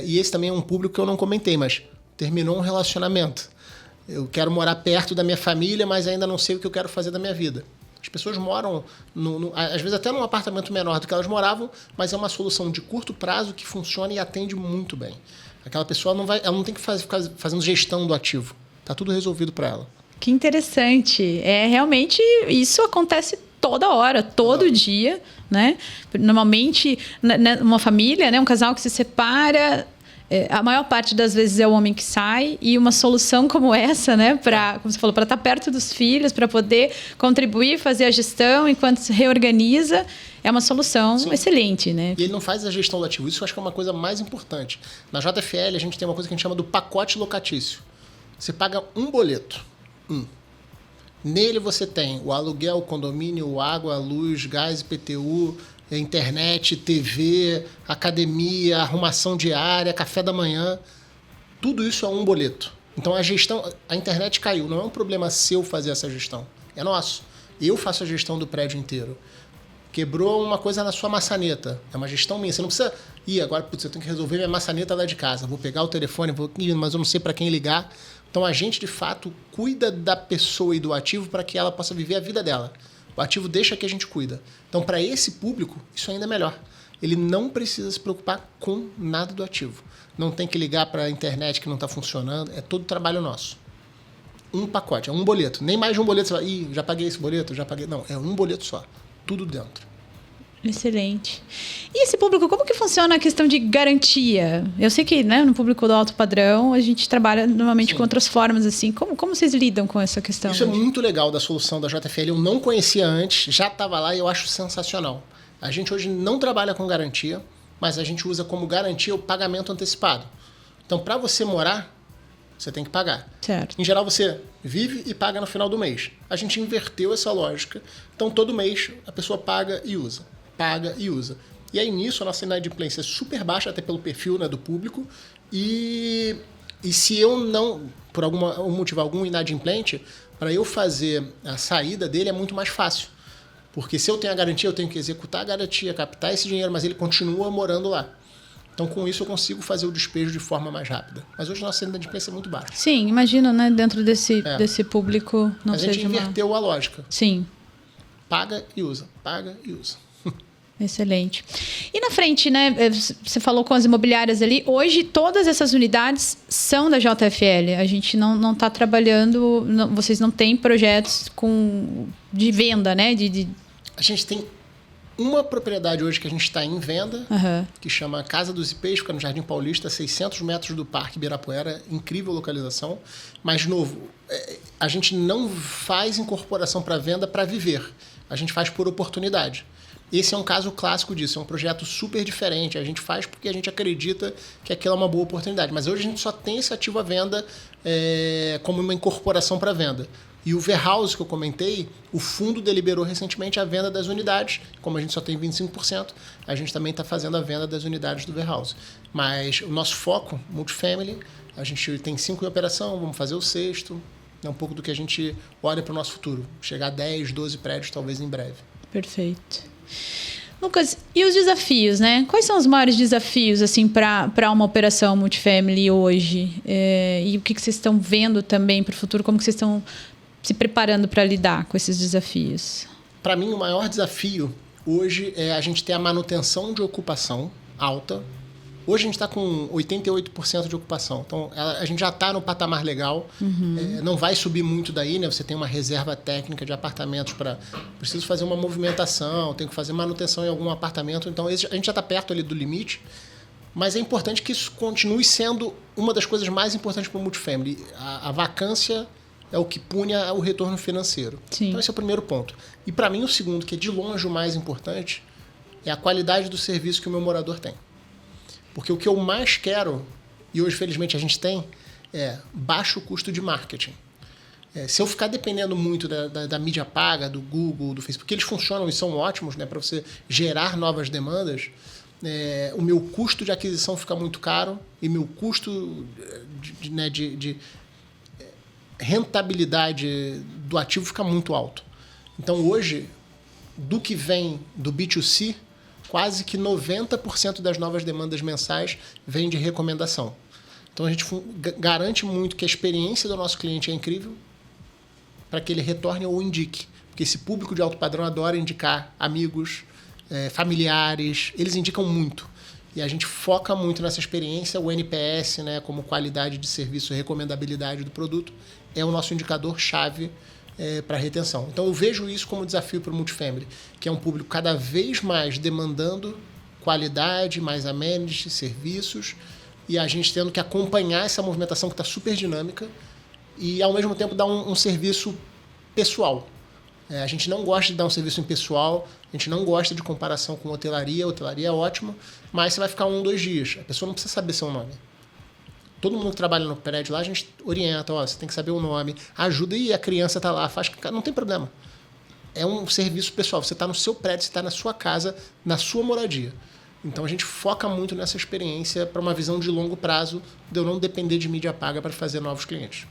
Speaker 4: e esse também é um público que eu não comentei, mas terminou um relacionamento. Eu quero morar perto da minha família, mas ainda não sei o que eu quero fazer da minha vida. As pessoas moram, às vezes até num apartamento menor do que elas moravam, mas é uma solução de curto prazo que funciona e atende muito bem. Aquela pessoa ela não tem que ficar fazendo gestão do ativo. Está tudo resolvido para ela.
Speaker 3: Que interessante. Realmente, isso acontece toda hora, todo dia, né? Normalmente, numa família, né, um casal que se separa, a maior parte das vezes é o homem que sai, e uma solução como essa, né, como você falou, para estar perto dos filhos, para poder contribuir, fazer a gestão enquanto se reorganiza, é uma solução excelente, né? E
Speaker 4: ele não faz a gestão do ativo. Isso eu acho que é uma coisa mais importante. Na JFL, a gente tem uma coisa que a gente chama do pacote locatício. Você paga um boleto. Nele você tem o aluguel, o condomínio, água, luz, gás, IPTU, internet, TV, academia, arrumação diária, café da manhã. Tudo isso é um boleto. Então a internet caiu. Não é um problema seu fazer essa gestão. É nosso. Eu faço a gestão do prédio inteiro. Quebrou uma coisa na sua maçaneta. É uma gestão minha. Você não precisa agora eu tenho que resolver minha maçaneta lá de casa. Vou pegar o telefone, mas eu não sei para quem ligar. Então, a gente, de fato, cuida da pessoa e do ativo para que ela possa viver a vida dela. O ativo deixa que a gente cuida. Então, para esse público, isso ainda é melhor. ele não precisa se preocupar com nada do ativo. Não tem que ligar para a internet que não está funcionando, é todo trabalho nosso. Um pacote, é um boleto. Nem mais de um boleto, você vai, ih, já paguei esse boleto, já paguei. Não, é um boleto só, tudo dentro.
Speaker 3: Excelente. E esse público, como que funciona a questão de garantia? Eu sei que, né, no público do alto padrão, a gente trabalha normalmente com outras formas, assim. Como vocês lidam com essa questão?
Speaker 4: Isso é muito legal da solução da JFL. Eu não conhecia antes, já estava lá e eu acho sensacional. A gente hoje não trabalha com garantia, mas a gente usa como garantia o pagamento antecipado. Então, para você morar, você tem que pagar.
Speaker 3: Certo.
Speaker 4: Em geral, você vive e paga no final do mês. A gente inverteu essa lógica. Então, todo mês, a pessoa paga e usa. Paga e usa. E aí, nisso, a nossa inadimplência é super baixa, até pelo perfil, né, do público. E se eu não, por algum motivo, algum inadimplente, para eu fazer a saída dele é muito mais fácil. Porque se eu tenho a garantia, eu tenho que executar a garantia, captar esse dinheiro, mas ele continua morando lá. Então, com isso, eu consigo fazer o despejo de forma mais rápida. Mas hoje, a nossa inadimplência é muito baixa.
Speaker 3: Sim, imagino, né? Dentro desse público não
Speaker 4: mas
Speaker 3: seja
Speaker 4: a gente inverteu a lógica.
Speaker 3: Sim.
Speaker 4: Paga e usa. Paga e usa.
Speaker 3: Excelente. E na frente, né? Você falou com as imobiliárias ali. Hoje, todas essas unidades são da JFL. A gente não está trabalhando... vocês não têm projetos de venda, né?
Speaker 4: A gente tem uma propriedade hoje que a gente está em venda, que chama Casa dos Ipês, fica no Jardim Paulista, 600 metros do Parque Ibirapuera, incrível localização. Mas, de novo, a gente não faz incorporação para venda para viver, a gente faz por oportunidade. Esse é um caso clássico disso, é um projeto super diferente, a gente faz porque a gente acredita que aquilo é uma boa oportunidade. Mas hoje a gente só tem esse ativo à venda como uma incorporação para venda. E o warehouse que eu comentei, o fundo deliberou recentemente a venda das unidades. Como a gente só tem 25%, a gente também está fazendo a venda das unidades do warehouse. Mas o nosso foco, multifamily, a gente tem 5 em operação, vamos fazer o 6º. É um pouco do que a gente olha para o nosso futuro. Chegar a 10, 12 prédios, talvez em breve.
Speaker 3: Perfeito. Lucas, e os desafios, né? Quais são os maiores desafios assim, para uma operação multifamily hoje? E o que vocês estão vendo também para o futuro? Como que vocês estão se preparando para lidar com esses desafios?
Speaker 4: Para mim, o maior desafio hoje é a gente ter a manutenção de ocupação alta. Hoje a gente está com 88% de ocupação. Então, a gente já está no patamar legal. Não vai subir muito daí, né? Você tem uma reserva técnica de apartamentos para... Preciso fazer uma movimentação, tenho que fazer manutenção em algum apartamento. Então, a gente já está perto ali do limite. Mas é importante que isso continue sendo uma das coisas mais importantes para o multifamily. A vacância é o que pune o retorno financeiro.
Speaker 3: Sim.
Speaker 4: Então, esse é o primeiro ponto. E, para mim, o segundo, que é de longe o mais importante, é a qualidade do serviço que o meu morador tem. Porque o que eu mais quero, e hoje, felizmente, a gente tem, é baixo custo de marketing. Se eu ficar dependendo muito da mídia paga, do Google, do Facebook, porque eles funcionam e são ótimos, né, para você gerar novas demandas, o meu custo de aquisição fica muito caro e meu custo de rentabilidade do ativo fica muito alto. Então, hoje, do que vem do B2C, quase que 90% das novas demandas mensais vem de recomendação. Então, a gente garante muito que a experiência do nosso cliente é incrível para que ele retorne ou indique. Porque esse público de alto padrão adora indicar amigos, familiares, eles indicam muito. E a gente foca muito nessa experiência. O NPS, né, como qualidade de serviço e recomendabilidade do produto, é o nosso indicador-chave para retenção. Então, eu vejo isso como desafio para o multifamily, que é um público cada vez mais demandando qualidade, mais amenities, serviços, e a gente tendo que acompanhar essa movimentação que está super dinâmica e, ao mesmo tempo, dar um serviço pessoal. A gente não gosta de dar um serviço impessoal, a gente não gosta de comparação com hotelaria. A hotelaria é ótima, mas você vai ficar 1 ou 2 dias. A pessoa não precisa saber seu nome. Todo mundo que trabalha no prédio lá, a gente orienta, você tem que saber o nome, ajuda, e a criança está lá, não tem problema. É um serviço pessoal, você está no seu prédio, você está na sua casa, na sua moradia. Então, a gente foca muito nessa experiência para uma visão de longo prazo, de eu não depender de mídia paga para fazer novos clientes.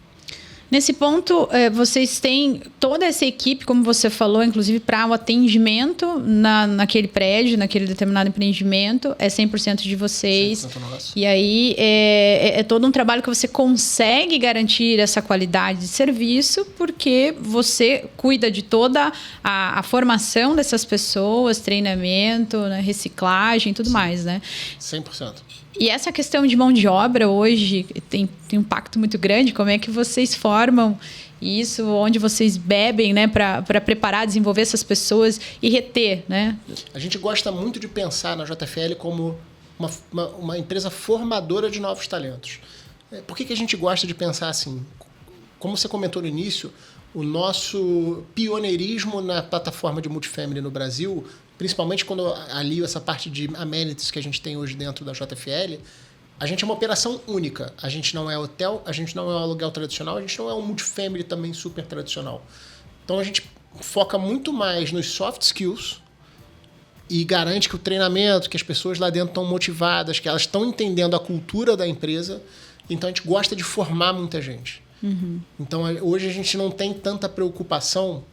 Speaker 3: Nesse ponto, vocês têm toda essa equipe, como você falou, inclusive para o atendimento naquele prédio, naquele determinado empreendimento, é 100% de vocês.
Speaker 4: 100% nosso.
Speaker 3: E aí é todo um trabalho que você consegue garantir essa qualidade de serviço, porque você cuida de toda a formação dessas pessoas, treinamento, né, reciclagem e tudo mais, né?
Speaker 4: 100%.
Speaker 3: E essa questão de mão de obra hoje tem um impacto muito grande. Como é que vocês formam isso? Onde vocês bebem, né, para preparar, desenvolver essas pessoas e reter, né?
Speaker 4: A gente gosta muito de pensar na JFL como uma empresa formadora de novos talentos. Por que a gente gosta de pensar assim? Como você comentou no início, o nosso pioneirismo na plataforma de multifamily no Brasil, principalmente quando eu alio essa parte de amenities que a gente tem hoje dentro da JFL, a gente é uma operação única. A gente não é hotel, a gente não é um aluguel tradicional, a gente não é um multifamily também super tradicional. Então a gente foca muito mais nos soft skills e garante que o treinamento, que as pessoas lá dentro estão motivadas, que elas estão entendendo a cultura da empresa. Então a gente gosta de formar muita gente. Uhum. Então hoje a gente não tem tanta preocupação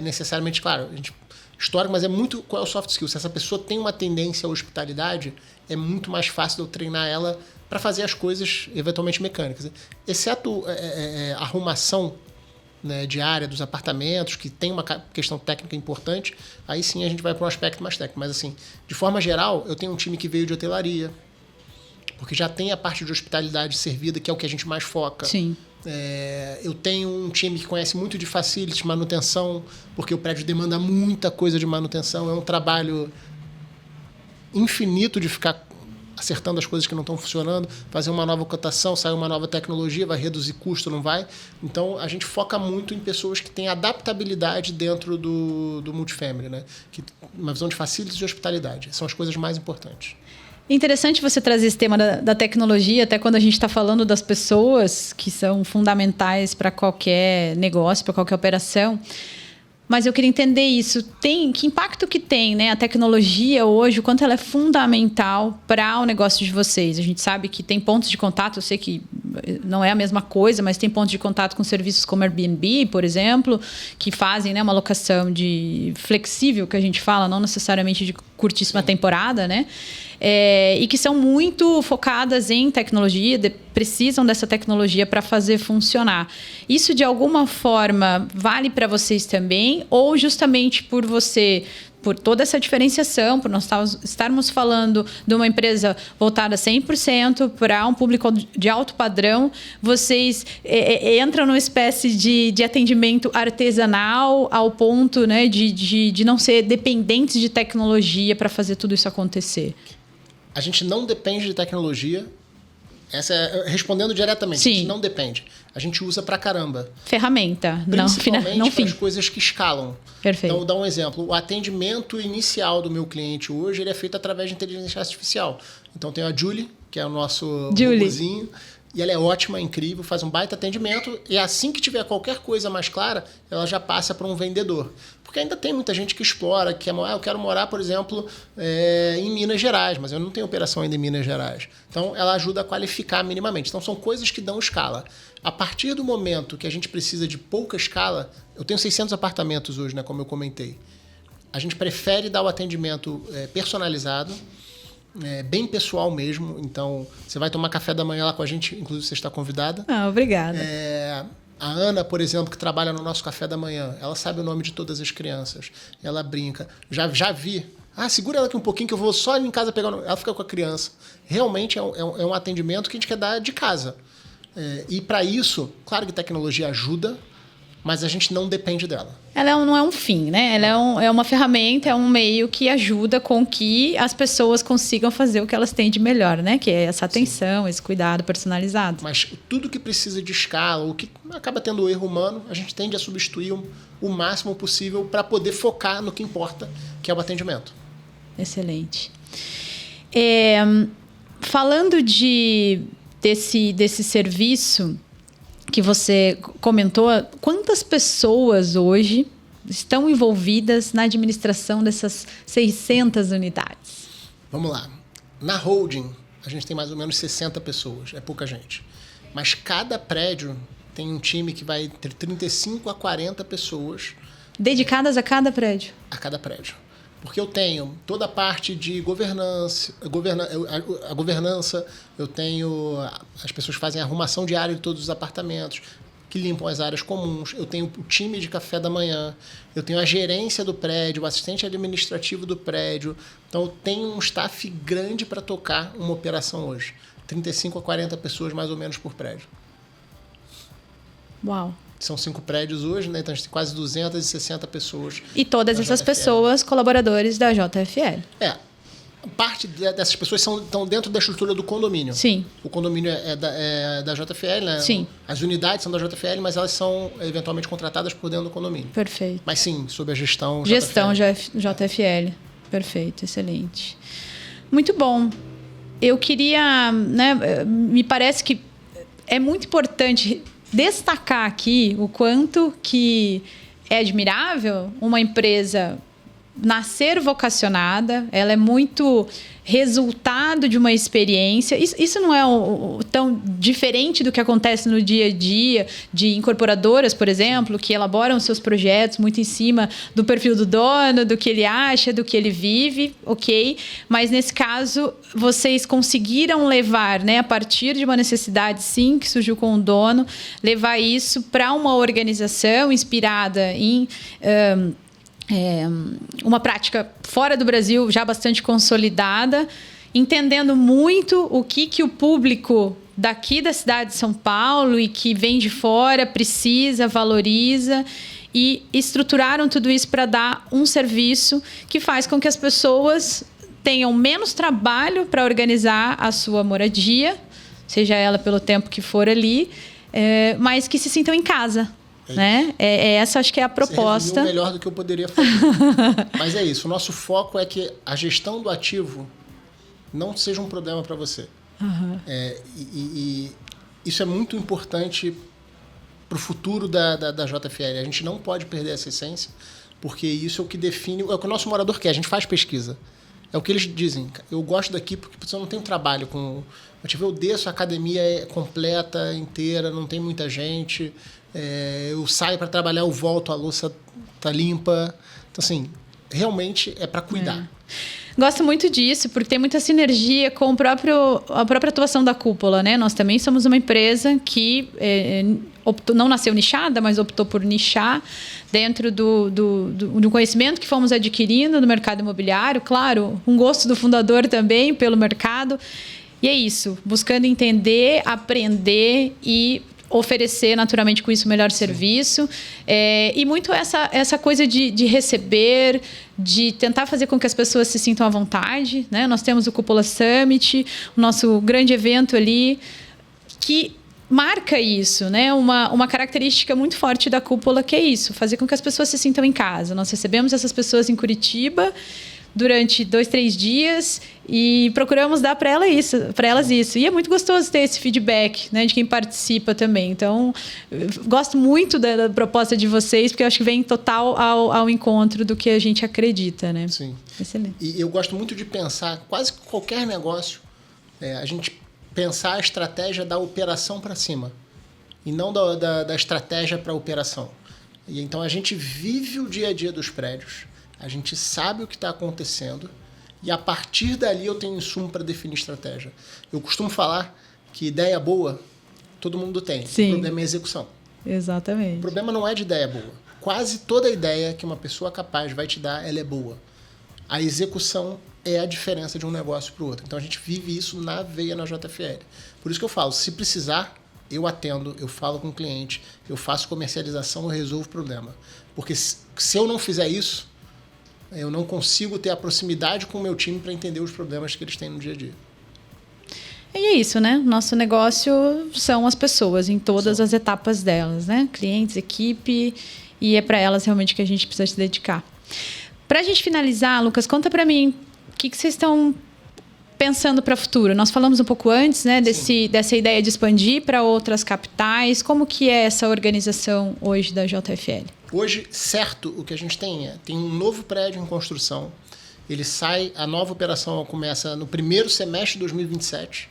Speaker 4: necessariamente, claro, a gente histórico, mas é muito qual é o soft skill. Se essa pessoa tem uma tendência à hospitalidade, é muito mais fácil de eu treinar ela para fazer as coisas eventualmente mecânicas. Exceto a arrumação, né, diária dos apartamentos, que tem uma questão técnica importante, aí sim a gente vai para um aspecto mais técnico. Mas assim, de forma geral, eu tenho um time que veio de hotelaria, porque já tem a parte de hospitalidade servida, que é o que a gente mais foca.
Speaker 3: Sim.
Speaker 4: Eu tenho um time que conhece muito de facilities, manutenção, porque o prédio demanda muita coisa de manutenção. É um trabalho infinito de ficar acertando as coisas que não estão funcionando, fazer uma nova cotação, sair uma nova tecnologia, vai reduzir custo, não vai? Então, a gente foca muito em pessoas que têm adaptabilidade dentro do multifamily, né? Uma visão de facilities e hospitalidade. São as coisas mais importantes.
Speaker 3: Interessante você trazer esse tema da tecnologia, até quando a gente está falando das pessoas que são fundamentais para qualquer negócio, para qualquer operação. Mas eu queria entender isso. Que impacto que tem, né, a tecnologia hoje, o quanto ela é fundamental para o negócio de vocês? A gente sabe que tem pontos de contato, eu sei que não é a mesma coisa, mas tem pontos de contato com serviços como Airbnb, por exemplo, que fazem, né, uma locação flexível, que a gente fala, não necessariamente de curtíssima temporada, né? E que são muito focadas em tecnologia, precisam dessa tecnologia para fazer funcionar. Isso, de alguma forma, vale para vocês também? Ou justamente por toda essa diferenciação, por nós estarmos falando de uma empresa voltada 100% para um público de alto padrão, vocês entram numa espécie de atendimento artesanal ao ponto, né, de não ser dependentes de tecnologia para fazer tudo isso acontecer?
Speaker 4: A gente não depende de tecnologia. Respondendo diretamente,
Speaker 3: Sim.
Speaker 4: A gente não depende. A gente usa pra caramba.
Speaker 3: Ferramenta,
Speaker 4: principalmente
Speaker 3: não
Speaker 4: para
Speaker 3: fim.
Speaker 4: as coisas que escalam.
Speaker 3: Perfeito.
Speaker 4: Então, vou dar um exemplo. O atendimento inicial do meu cliente hoje ele é feito através de inteligência artificial. Então, tem a Julie, que é o nosso robozinho, e ela é ótima, incrível, faz um baita atendimento, e assim que tiver qualquer coisa mais clara, ela já passa para um vendedor. Porque ainda tem muita gente que explora, que eu quero morar, por exemplo, em Minas Gerais, mas eu não tenho operação ainda em Minas Gerais. Então, ela ajuda a qualificar minimamente. Então, são coisas que dão escala. A partir do momento que a gente precisa de pouca escala, eu tenho 600 apartamentos hoje, né, como eu comentei. A gente prefere dar o atendimento personalizado, bem pessoal mesmo. Então, você vai tomar café da manhã lá com a gente, inclusive você está convidada.
Speaker 3: Obrigada.
Speaker 4: A Ana, por exemplo, que trabalha no nosso café da manhã, ela sabe o nome de todas as crianças. Ela brinca. Já vi. Segura ela aqui um pouquinho que eu vou só em casa pegar o nome. Ela fica com a criança. Realmente é um atendimento que a gente quer dar de casa. E para isso, claro que tecnologia ajuda, mas a gente não depende dela.
Speaker 3: Ela não é um fim, né? Ela é uma ferramenta, é um meio que ajuda com que as pessoas consigam fazer o que elas têm de melhor, né? Que é essa atenção, esse cuidado personalizado.
Speaker 4: Mas tudo que precisa de escala, ou que acaba tendo erro humano, a gente tende a substituir o máximo possível para poder focar no que importa, que é o atendimento.
Speaker 3: Excelente. Falando desse serviço que você comentou, quantas pessoas hoje estão envolvidas na administração dessas 600 unidades?
Speaker 4: Vamos lá. Na holding, a gente tem mais ou menos 60 pessoas. É pouca gente. Mas cada prédio tem um time que vai ter 35 a 40 pessoas.
Speaker 3: Dedicadas a cada prédio?
Speaker 4: A cada prédio. Porque eu tenho toda a parte de governança, a governança, eu tenho as pessoas que fazem a arrumação diária de todos os apartamentos, que limpam as áreas comuns, eu tenho o time de café da manhã, eu tenho a gerência do prédio, o assistente administrativo do prédio. Então, eu tenho um staff grande para tocar uma operação hoje. 35 a 40 pessoas, mais ou menos, por prédio.
Speaker 3: Uau!
Speaker 4: São 5 prédios hoje, né? Então, a gente tem quase 260 pessoas.
Speaker 3: E todas essas pessoas, colaboradores da JFL.
Speaker 4: Parte dessas pessoas estão dentro da estrutura do condomínio.
Speaker 3: Sim.
Speaker 4: O condomínio é da JFL, né?
Speaker 3: Sim.
Speaker 4: As unidades são da JFL, mas elas são eventualmente contratadas por dentro do condomínio.
Speaker 3: Perfeito.
Speaker 4: Mas sim, sob a gestão
Speaker 3: JFL. Perfeito, excelente. Muito bom. Eu queria, né, me parece que é muito importante destacar aqui o quanto que é admirável uma empresa nascer vocacionada, ela é muito resultado de uma experiência. Isso não é tão diferente do que acontece no dia a dia de incorporadoras, por exemplo, que elaboram seus projetos muito em cima do perfil do dono, do que ele acha, do que ele vive, ok? Mas, nesse caso, vocês conseguiram levar, né, a partir de uma necessidade, sim, que surgiu com o dono, levar isso para uma organização inspirada em uma prática fora do Brasil já bastante consolidada, entendendo muito o que o público daqui da cidade de São Paulo e que vem de fora precisa, valoriza, e estruturaram tudo isso para dar um serviço que faz com que as pessoas tenham menos trabalho para organizar a sua moradia, seja ela pelo tempo que for ali, mas que se sintam em casa. Né? Essa acho que é a proposta.
Speaker 4: Você resumiu melhor do que eu poderia fazer. Mas é isso. O nosso foco é que a gestão do ativo não seja um problema para você.
Speaker 3: Uhum.
Speaker 4: E isso é muito importante para o futuro da JFL. A gente não pode perder essa essência, porque isso é o que define, é o que o nosso morador quer. A gente faz pesquisa. É o que eles dizem. Eu gosto daqui porque eu não tenho trabalho com o ativo. Eu desço, a academia é completa, inteira, não tem muita gente. Eu saio para trabalhar, eu volto, a louça tá limpa. Então, assim, realmente é para cuidar.
Speaker 3: Gosto muito disso, porque tem muita sinergia com a própria atuação da Cúpula, né? Nós também somos uma empresa que não nasceu nichada, mas optou por nichar dentro do conhecimento que fomos adquirindo no mercado imobiliário. Claro, um gosto do fundador também pelo mercado. E é isso, buscando entender, aprender e oferecer naturalmente com isso o melhor serviço, e muito essa coisa de receber, de tentar fazer com que as pessoas se sintam à vontade, né? Nós temos o Cúpula Summit, o nosso grande evento ali, que marca isso, né? Uma característica muito forte da Cúpula, que é isso, fazer com que as pessoas se sintam em casa. Nós recebemos essas pessoas em Curitiba durante 2-3 dias e procuramos dar para elas isso. E é muito gostoso ter esse feedback, né, de quem participa também. Então, gosto muito da proposta de vocês, porque eu acho que vem total ao encontro do que a gente acredita, né?
Speaker 4: Sim.
Speaker 3: Excelente.
Speaker 4: E eu gosto muito de pensar, quase qualquer negócio, a gente pensar a estratégia da operação para cima e não da estratégia para a operação. E então, a gente vive o dia a dia dos prédios. A gente sabe o que está acontecendo e, a partir dali, eu tenho insumo para definir estratégia. Eu costumo falar que ideia boa, todo mundo tem.
Speaker 3: Sim.
Speaker 4: O problema é a execução.
Speaker 3: Exatamente.
Speaker 4: O problema não é de ideia boa. Quase toda ideia que uma pessoa capaz vai te dar, ela é boa. A execução é a diferença de um negócio para o outro. Então, a gente vive isso na veia na JFL. Por isso que eu falo, se precisar, eu atendo, eu falo com o cliente, eu faço comercialização, eu resolvo o problema. Porque se eu não fizer isso, eu não consigo ter a proximidade com o meu time para entender os problemas que eles têm no dia a dia.
Speaker 3: E é isso, né? Nosso negócio são as pessoas em todas as etapas delas, né? Clientes, equipe, e é para elas realmente que a gente precisa se dedicar. Para a gente finalizar, Lucas, conta para mim o que vocês estão pensando para o futuro. Nós falamos um pouco antes, né, dessa ideia de expandir para outras capitais. Como que é essa organização hoje da JFL?
Speaker 4: Hoje, certo, o que a gente tem um novo prédio em construção. A nova operação começa no primeiro semestre de 2027.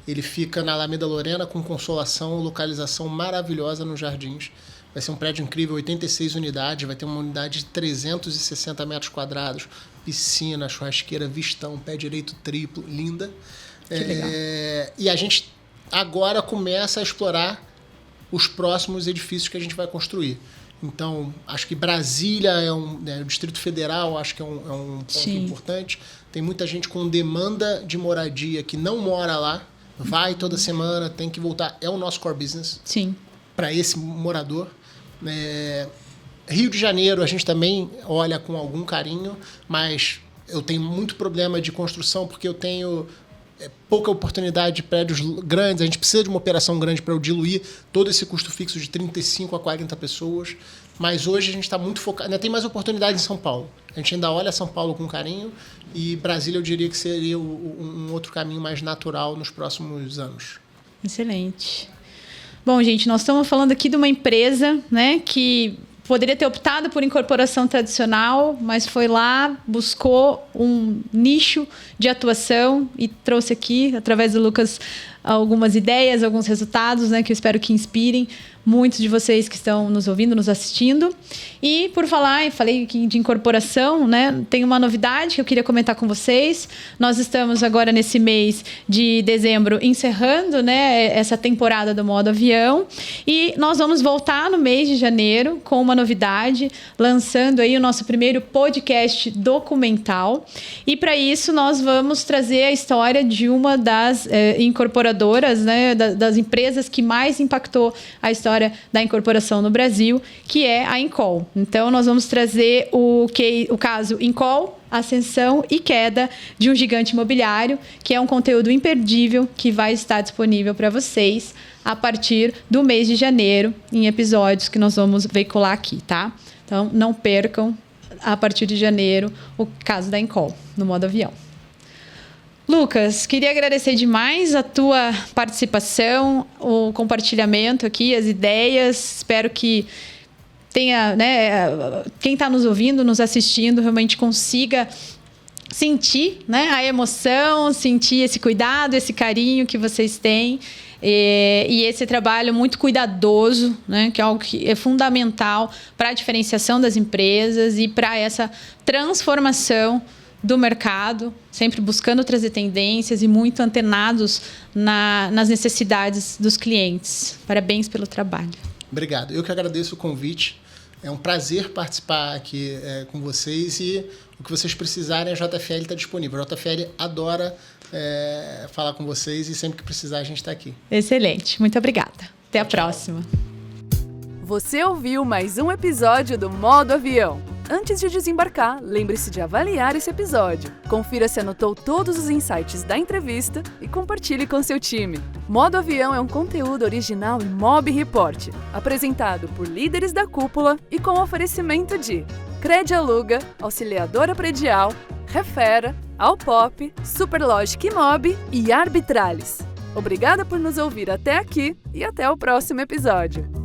Speaker 4: Ele fica na Alameda Lorena com Consolação, localização maravilhosa nos Jardins. Vai ser um prédio incrível, 86 unidades, vai ter uma unidade de 360 metros quadrados, piscina, churrasqueira, vistão, pé direito triplo, linda. E a gente agora começa a explorar os próximos edifícios que a gente vai construir. Então, acho que Brasília o Distrito Federal, acho que é um ponto importante. Tem muita gente com demanda de moradia que não mora lá, vai toda semana, tem que voltar. É o nosso core business para esse morador. Rio de Janeiro, a gente também olha com algum carinho, mas eu tenho muito problema de construção porque eu tenho pouca oportunidade de prédios grandes. A gente precisa de uma operação grande para eu diluir todo esse custo fixo de 35 a 40 pessoas. Mas hoje a gente está muito focado. Ainda tem mais oportunidade em São Paulo. A gente ainda olha São Paulo com carinho e Brasília eu diria que seria um outro caminho mais natural nos próximos anos.
Speaker 3: Excelente. Bom, gente, nós estamos falando aqui de uma empresa, né, que poderia ter optado por incorporação tradicional, mas foi lá, buscou um nicho de atuação e trouxe aqui, através do Lucas, algumas ideias, alguns resultados, né, que eu espero que inspirem muitos de vocês que estão nos ouvindo, nos assistindo. E por falar, falei de incorporação, né, tem uma novidade que eu queria comentar com vocês. Nós estamos agora nesse mês de dezembro encerrando, né, essa temporada do Modo Avião, e nós vamos voltar no mês de janeiro com uma novidade, lançando aí o nosso primeiro podcast documental. E para isso nós vamos trazer a história de uma das incorporadoras, né, das empresas que mais impactou a história da incorporação no Brasil, que é a Incol. Então, nós vamos trazer o caso Incol, ascensão e queda de um gigante imobiliário, que é um conteúdo imperdível que vai estar disponível para vocês a partir do mês de janeiro, em episódios que nós vamos veicular aqui, tá? Então, não percam, a partir de janeiro, o caso da Incol, no Modo Avião. Lucas, queria agradecer demais a tua participação, o compartilhamento aqui, as ideias. Espero que tenha, né, quem está nos ouvindo, nos assistindo, realmente consiga sentir, né, a emoção, sentir esse cuidado, esse carinho que vocês têm. E esse trabalho muito cuidadoso, né, que é algo que é fundamental para a diferenciação das empresas e para essa transformação do mercado, sempre buscando trazer tendências e muito antenados nas necessidades dos clientes. Parabéns pelo trabalho.
Speaker 4: Obrigado. Eu que agradeço o convite. É um prazer participar aqui com vocês e o que vocês precisarem, a JFL está disponível. A JFL adora falar com vocês e sempre que precisar a gente está aqui.
Speaker 3: Excelente. Muito obrigada. Até a próxima.
Speaker 1: Você ouviu mais um episódio do Modo Avião. Antes de desembarcar, lembre-se de avaliar esse episódio. Confira se anotou todos os insights da entrevista e compartilhe com seu time. Modo Avião é um conteúdo original Imob Report, apresentado por líderes da cúpula e com oferecimento de Cred Aluga, Auxiliadora Predial, Refera, Alpop, Superlogic Imob e Arbitralis. Obrigada por nos ouvir até aqui e até o próximo episódio.